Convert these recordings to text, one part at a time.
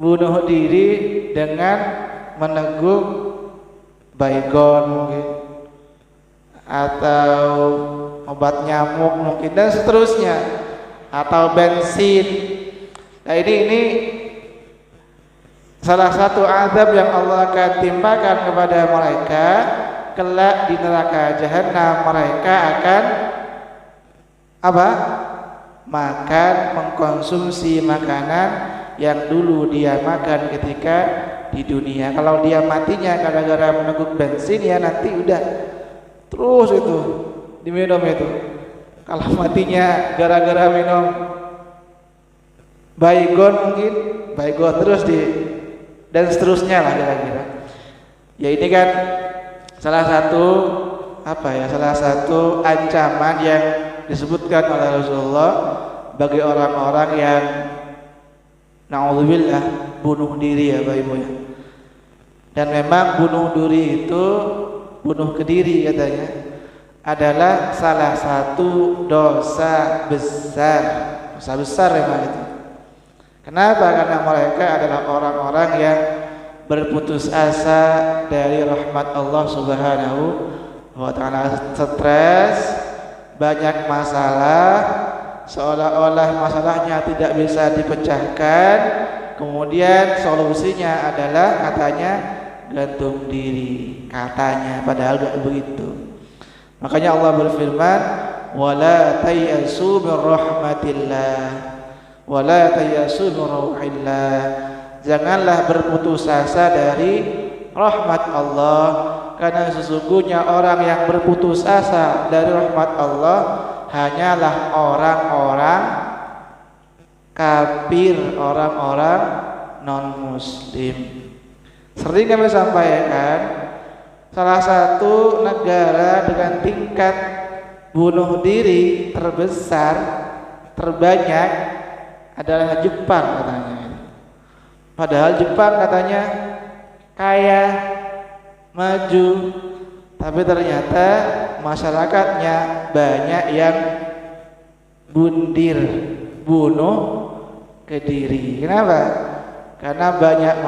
bunuh diri dengan meneguk baygon mungkin, atau obat nyamuk mungkin, dan seterusnya, atau bensin. Nah ini salah satu azab yang Allah akan timpakan kepada mereka kelak di neraka jahanam. Mereka akan apa? Makan, mengkonsumsi makanan yang dulu dia makan ketika di dunia. Kalau dia matinya gara-gara meneguk bensin, ya nanti udah terus itu diminum itu. Kalau matinya gara-gara minum baygon mungkin baygon terus dan seterusnya lah kira-kira. Ya ini kan salah satu ancaman yang disebutkan oleh Rasulullah bagi orang-orang yang na'udzubillah bunuh diri, ya Bapak Ibu ya. Dan memang bunuh diri itu, bunuh ke diri katanya, adalah salah satu dosa besar memang itu. Kenapa? Karena mereka adalah orang-orang yang berputus asa dari rahmat Allah Subhanahu wa ta'ala, stres, banyak masalah, seolah-olah masalahnya tidak bisa dipecahkan. Kemudian solusinya adalah katanya gantung diri, katanya, padahal gak begitu. Makanya Allah berfirman, wala tayasu min rahmatillah, wala tayasu min rauhillah. Janganlah berputus asa dari rahmat Allah, karena sesungguhnya orang yang berputus asa dari rahmat Allah hanyalah orang-orang kafir, orang-orang non-muslim. Sering kami sampaikan, salah satu negara dengan tingkat bunuh diri terbesar, terbanyak adalah Jepang katanya. Padahal Jepang katanya kaya, maju, tapi ternyata masyarakatnya banyak yang bunuh ke diri. Kenapa? Karena banyak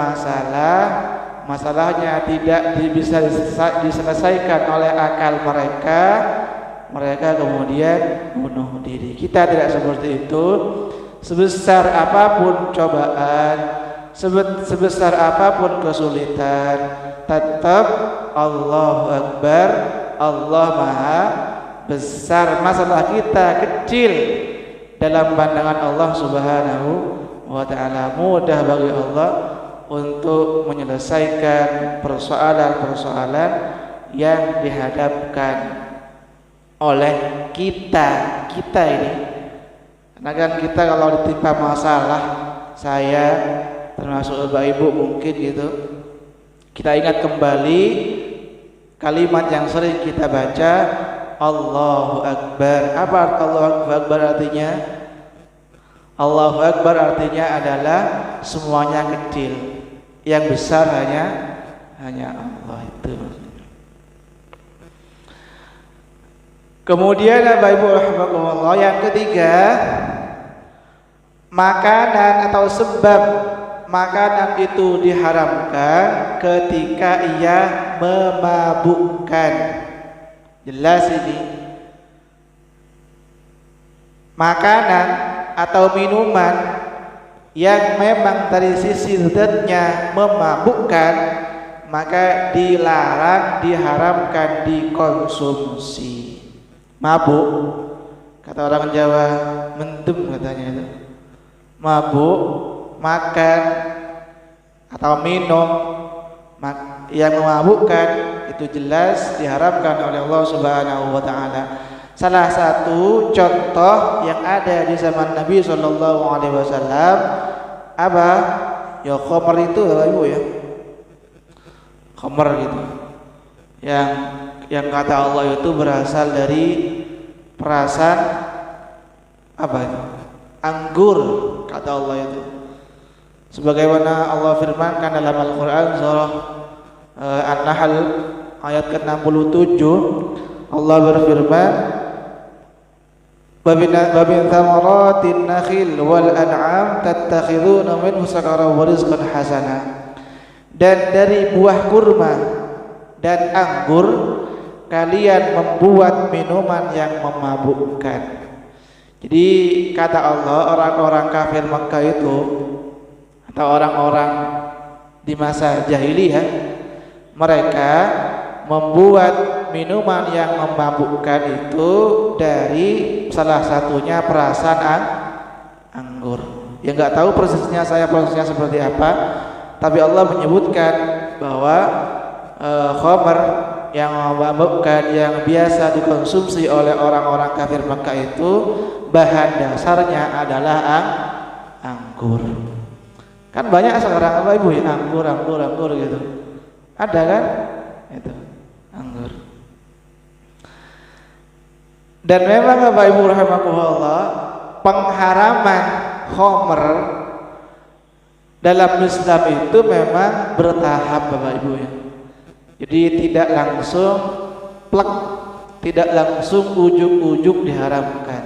masalahnya tidak bisa diselesaikan oleh akal mereka kemudian bunuh diri. Kita tidak seperti itu. Sebesar apapun cobaan, sebesar apapun kesulitan, tetap Allahu Akbar, Allah Maha Besar. Masalah kita kecil dalam pandangan Allah Subhanahu wa ta'ala. Mudah bagi Allah untuk menyelesaikan persoalan-persoalan yang dihadapkan oleh kita ini. Karena kan kita kalau ditimpa masalah, saya termasuk Bapak Ibu mungkin gitu, kita ingat kembali kalimat yang sering kita baca, Allahu Akbar. Apa Allahu Akbar artinya? Allahu Akbar artinya adalah semuanya kecil, yang besar hanya Allah itu. Kemudian Bapak Ibu rahimakumullah, yang ketiga, makanan atau sebab makanan itu diharamkan ketika ia memabukkan. Jelas ini. Makanan atau minuman yang memang dari sisi zatnya memabukkan, maka dilarang, diharamkan dikonsumsi. Mabuk, kata orang Jawa, mendem katanya itu. Mabuk, makan atau minum yang memabukkan itu jelas diharamkan oleh Allah Subhanahu wa ta'ala. Salah satu contoh yang ada di zaman Nabi sallallahu alaihi wasallam apa? Ya khamr itu Bapak Ibu ya. Khamr gitu. Yang kata Allah itu berasal dari perasan apa itu? Anggur, kata Allah itu. Sebagaimana Allah firmankan dalam Al-Qur'an surah An-Nahl ayat ke-67, Allah berfirman, babin thamaratin nakhil wal an'am tattakhiduna minhu sakaran wa rizqan hasana. Dan dari buah kurma dan anggur kalian membuat minuman yang memabukkan. Jadi kata Allah, orang-orang kafir Makkah itu atau orang-orang di masa jahiliyah, mereka membuat minuman yang memabukkan itu dari salah satunya perasan anggur. Ya nggak tahu persisnya saya prosesnya seperti apa, tapi Allah menyebutkan bahwa khamr yang memabukkan yang biasa dikonsumsi oleh orang-orang kafir Makkah itu bahan dasarnya adalah anggur. Kan banyak sekarang apa ibu ya, anggur gitu. Ada kan? Itu anggur. Dan memang Bapak Ibu rahimakumullah, pengharaman khamr dalam Islam itu memang bertahap Bapak Ibu ya. Jadi tidak langsung plek, tidak langsung ujuk-ujuk diharamkan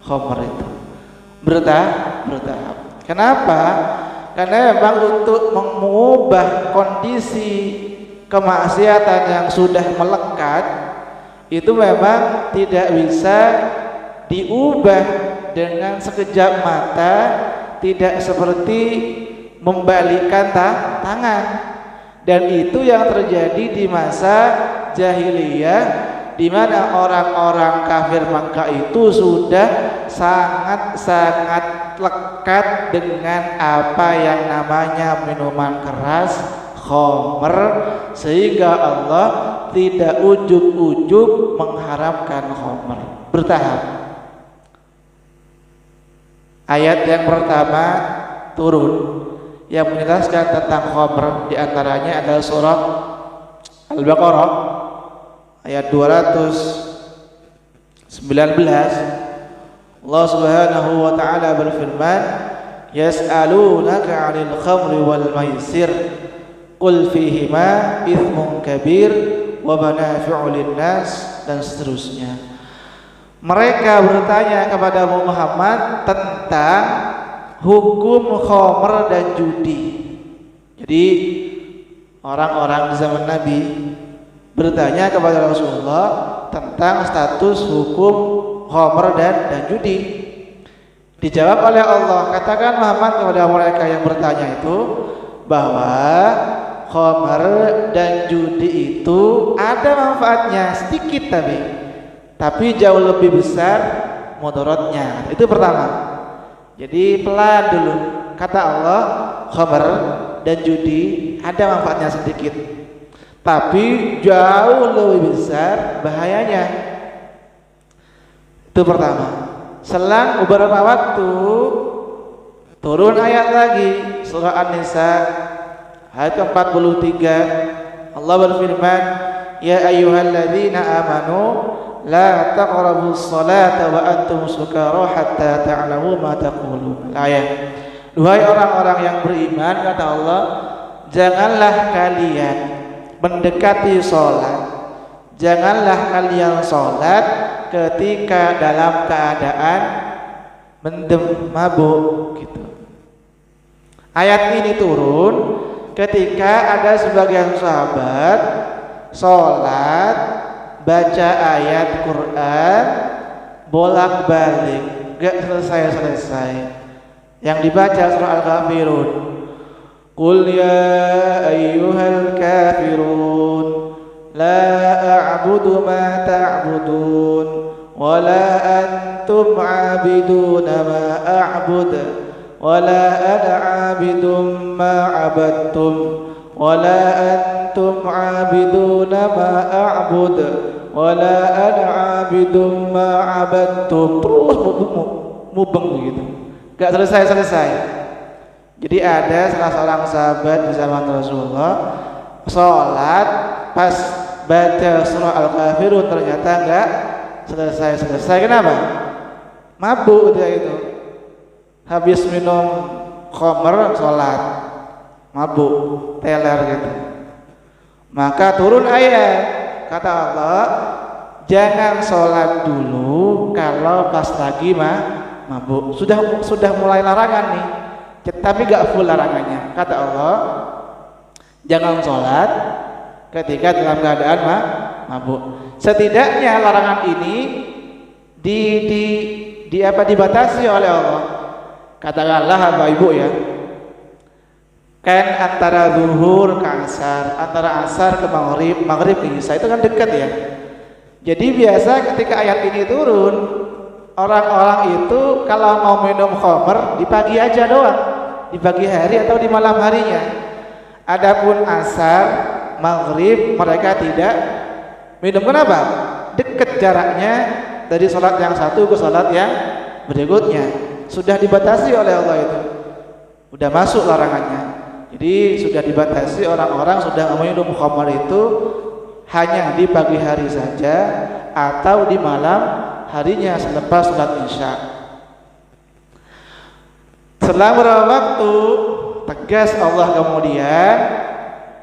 khamr itu. Bertahap. Kenapa? Karena memang untuk mengubah kondisi kemaksiatan yang sudah melekat itu memang tidak bisa diubah dengan sekejap mata, tidak seperti membalikkan tangan. Dan itu yang terjadi di masa jahiliyah, di mana orang-orang kafir Makkah itu sudah sangat-sangat lekat dengan apa yang namanya minuman keras, khamr, sehingga Allah tidak ujug-ujug mengharamkan khamr. Bertahap. Ayat yang pertama turun yang menjelaskan tentang khamr, di antaranya adalah surah Al-Baqarah ayat 219. Allah Subhanahu wa taala berfirman, yas'alunaka 'anil khamri wal maisir qul fihima ithmun kabir wa manafi'u lin-nas, dan seterusnya. Mereka bertanya kepada Muhammad tentang hukum khamr dan judi. Jadi orang-orang di zaman Nabi bertanya kepada Rasulullah tentang status hukum khamr dan judi. Dijawab oleh Allah, katakan Muhammad kepada mereka yang bertanya itu bahwa khamr dan judi itu ada manfaatnya sedikit, tapi jauh lebih besar mudaratnya. Itu pertama. Jadi pelan dulu. Kata Allah, khamr dan judi ada manfaatnya sedikit, tapi jauh lebih besar bahayanya. Itu pertama. Selang beberapa waktu turun ayat lagi, surah An-Nisa ayat ke-43. Allah berfirman, ya ayyuhalladzina amanu la taqrabus salata wa antum sukara hatta ta'lamu ma taqulun. Ayat. Duhai orang-orang yang beriman, kata Allah, janganlah kalian mendekati salat, janganlah kalian salat ketika dalam keadaan mendem, mabuk gitu. Ayat ini turun ketika ada sebagian sahabat salat, baca ayat Quran bolak-balik, gak selesai-selesai. Yang dibaca surah Al-Kafirun, qul ya ayyuhal kafirun la a'budu ma ta'budun wa la antum 'abiduna ma a'bud wa la ana 'abidum ma 'abadtum wa la antum 'abiduna ma a'bud wa la ana 'abidum ma 'abadtum. Terus mubeng begitu, gak selesai-selesai. Jadi ada salah seorang sahabat di zaman Rasulullah sholat, pas baca surah Al-Kafirun ternyata enggak selesai-selesai. Kenapa? Mabuk dia itu. Habis minum khamr sholat, mabuk, teler gitu. Maka turun ayat, kata Allah, jangan sholat dulu kalau pas lagi mabuk. Sudah mulai larangan nih, tapi gak full larangannya. Kata Allah, jangan sholat ketika dalam keadaan mabuk. Setidaknya larangan ini dibatasi oleh Allah. Katakanlah Bapak Ibu ya, kan antara zuhur ke asar, antara asar ke maghrib ke isya itu kan dekat ya. Jadi biasa ketika ayat ini turun, orang-orang itu kalau mau minum khamr di pagi aja doang, di pagi hari atau di malam harinya. Adapun asar, maghrib mereka tidak minum. Kenapa? Dekat jaraknya dari sholat yang satu ke sholat yang berikutnya. Sudah dibatasi oleh Allah itu, udah masuk larangannya. Jadi sudah dibatasi, orang-orang sudah minum khamr itu hanya di pagi hari saja atau di malam harinya selepas sholat isya. Setelah beberapa waktu tegas Allah kemudian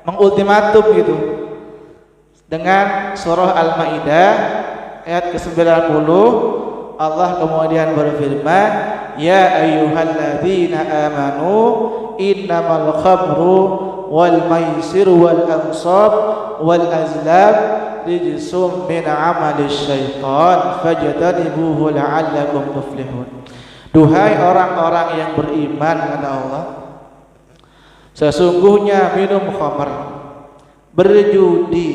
mengultimatum gitu dengan surah Al-Maidah ayat ke-90. Allah kemudian berfirman, ya ayyuhalladzina amanu innamal khamru wal maisiru wal ansab wal azlam rijsum min amalis syaitan fajtanibuhu la'allakum tuflihun. Duhai orang-orang yang beriman, kata Allah, sesungguhnya minum khamr, berjudi,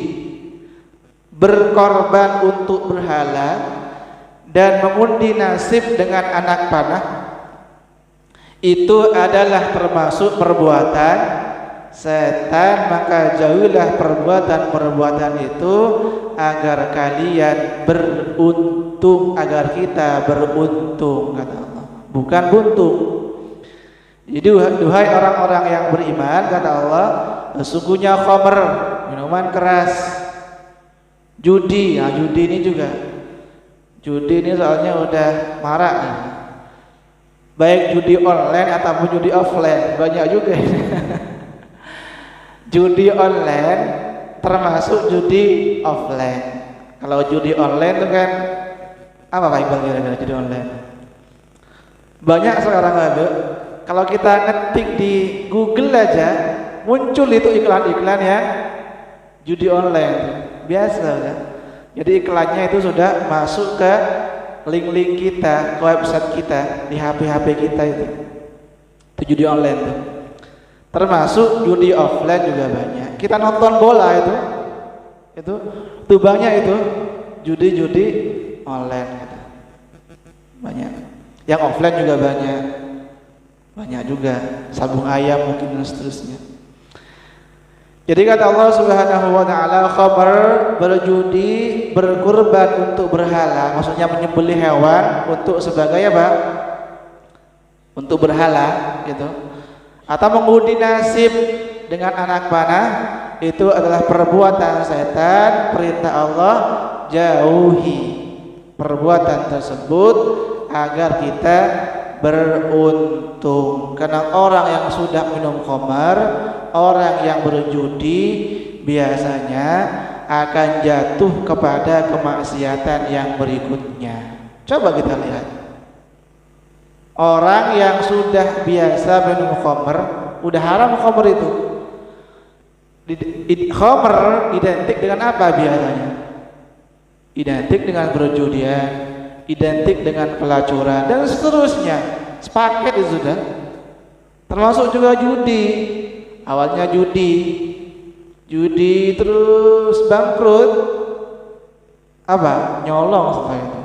berkorban untuk berhala, dan mengundi nasib dengan anak panah itu adalah termasuk perbuatan setan. Maka jauhilah perbuatan-perbuatan itu agar kalian beruntung, agar kita beruntung, kata Allah, bukan buntung. Jadi duhai orang-orang yang beriman, kata Allah, sesungguhnya khamr, minuman keras, judi, judi ini juga, judi ini soalnya udah marak nih. Baik judi online ataupun judi offline, banyak juga. Judi online termasuk judi offline. Kalau judi online itu kan apa Pak Iqbal kira-kira judi online? Banyak sekarang ada. Kalau kita ngetik di Google aja muncul itu iklan-iklan ya judi online. Biasa kan? Jadi iklannya itu sudah masuk ke link-link kita, ke website kita, di HP-HP kita itu judi online tuh. Termasuk judi offline juga banyak. Kita nonton bola itu banyak itu judi-judi online gitu. Banyak. Yang offline juga banyak juga, sabung ayam mungkin dan seterusnya. Jadi kata Allah Subhanahu wa taala, khamr, berjudi, berkurban untuk berhala, maksudnya menyembelih hewan untuk sebagai apa? Untuk berhala gitu. Atau mengundi nasib dengan anak panah, itu adalah perbuatan setan. Perintah Allah, jauhi perbuatan tersebut agar kita beruntung. Karena orang yang sudah minum khamr, orang yang berjudi biasanya akan jatuh kepada kemaksiatan yang berikutnya. Coba kita lihat, orang yang sudah biasa minum khamr, udah haram khamr itu. Khamr identik dengan apa biasanya? Identik dengan perjudian, identik dengan pelacuran dan seterusnya. Sepaket itu sudah. Termasuk juga judi. Awalnya judi terus bangkrut, apa? Nyolong setelah itu.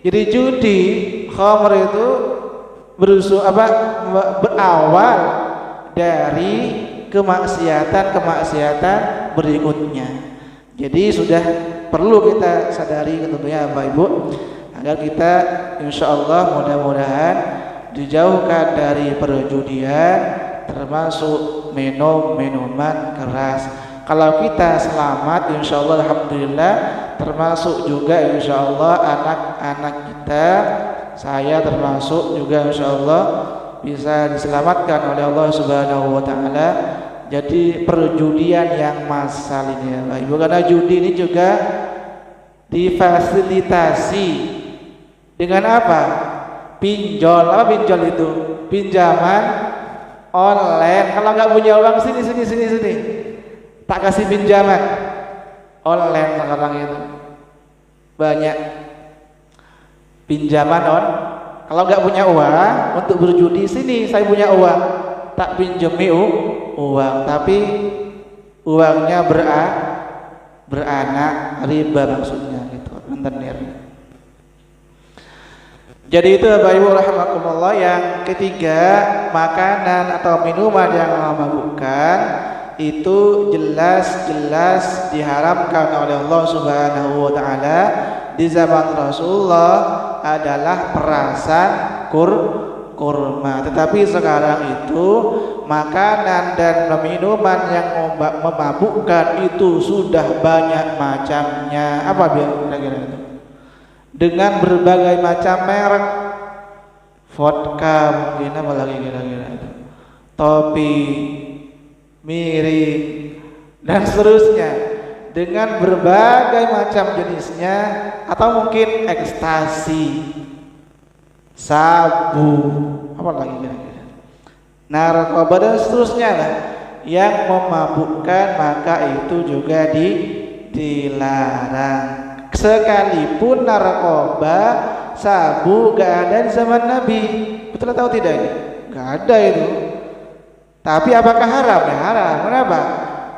Jadi judi, khamr itu berawal dari kemaksiatan berikutnya. Jadi sudah perlu kita sadari tentunya Bapak Ibu, agar kita insyaallah mudah-mudahan dijauhkan dari perjudian, termasuk minuman keras. Kalau kita selamat insyaallah alhamdulillah, termasuk juga insyaallah anak-anak kita, saya termasuk juga insyaallah bisa diselamatkan oleh Allah Subhanahu wa taala Jadi perjudian yang massal ini ya Bapak Ibu, karena judi ini juga difasilitasi dengan apa? Pinjol. Apa pinjol itu? Pinjaman online. Kalau nggak punya uang sini, tak kasih pinjaman online. Sekarang itu banyak pinjaman kalau nggak punya uang untuk berjudi, sini saya punya uang, tak pinjemi uang, tapi uangnya beranak riba maksudnya gitu, rentenir. Jadi itu Bapak Ibu rahimakumullah. Yang ketiga, makanan atau minuman yang memabukkan itu jelas-jelas diharamkan oleh Allah Subhanahu wa taala di zaman Rasulullah adalah perasan kurma. Tetapi sekarang itu makanan dan minuman yang memabukkan itu sudah banyak macamnya. Apa kira-kira itu? Dengan berbagai macam merek, vodka mungkin, apa lagi kira-kira itu, topi, miring, dan seterusnya, dengan berbagai macam jenisnya, atau mungkin ekstasi, sabu, apa lagi kira-kira, narkoba dan seterusnya lah, yang memabukkan, maka itu juga dilarang. Sekalipun narkoba, sabu gak ada di zaman Nabi, betul atau tidak ini? Gak ada itu. Tapi apakah haram? Ya haram. Kenapa?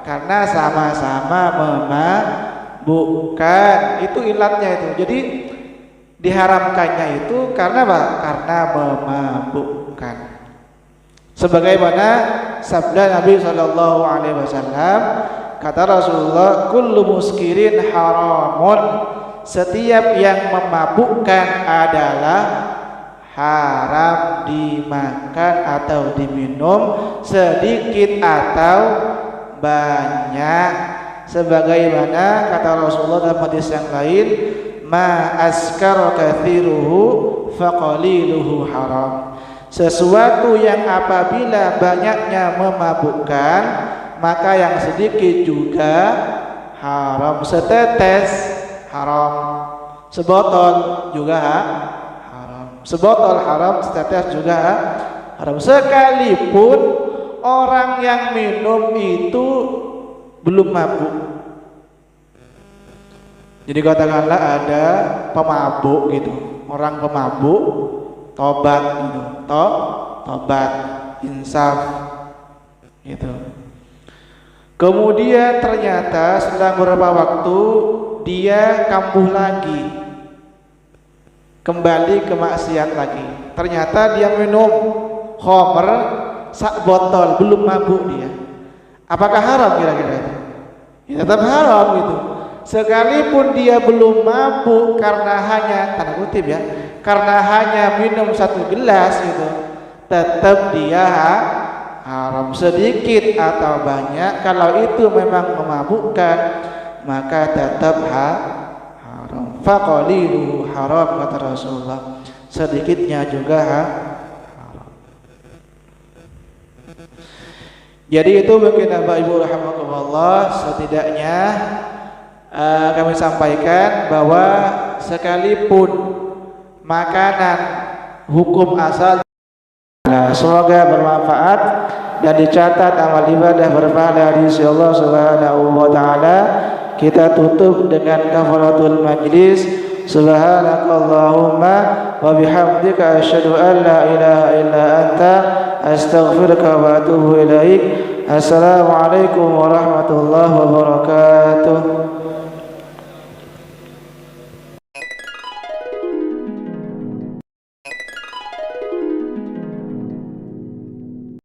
Karena sama-sama memabukkan. Itu ilatnya itu. Jadi diharamkannya itu karena apa? Karena memabukkan. Sebagaimana sabda Nabi Shallallahu Alaihi Wasallam, kata Rasulullah, kullu muskirin haramun, setiap yang memabukkan adalah haram dimakan atau diminum, sedikit atau banyak. Sebagaimana kata Rasulullah dalam hadis yang lain, ma askara kathiruhu faqaliluhu haram. Sesuatu yang apabila banyaknya memabukkan, maka yang sedikit juga haram. Setetes haram, sebotol juga haram. Sebotol haram, setetes juga haram. Sekalipun orang yang minum itu belum mabuk. Jadi katakanlah ada pemabuk gitu, orang pemabuk tobat gitu, tobat insaf gitu. Kemudian ternyata setelah beberapa waktu dia kambuh lagi, kembali ke maksiat lagi. Ternyata dia minum khamr sak botol, belum mabuk dia. Apakah haram kira-kira itu? Ya, tetap haram gitu. Sekalipun dia belum mabuk karena hanya, tanda kutip ya, karena hanya minum satu gelas gitu, tetap dia haram. Sedikit atau banyak, kalau itu memang memabukkan, maka tetap haram. Faqaliluhu haram, kata Rasulullah, sedikitnya juga haram. Jadi itu mungkin Bapak Ibu rahimakumullah, setidaknya kami sampaikan bahwa sekalipun makanan hukum asal, semoga bermanfaat dan dicatat amal ibadah berpahala di sisi Allah Subhanahu wa taala. Kita tutup dengan kafaratul majlis. Subhanakallahumma wa bihamdika asyhadu an la ilaha illa anta astaghfiruka wa atubu ilaik. Assalamualaikum warahmatullahi wabarakatuh.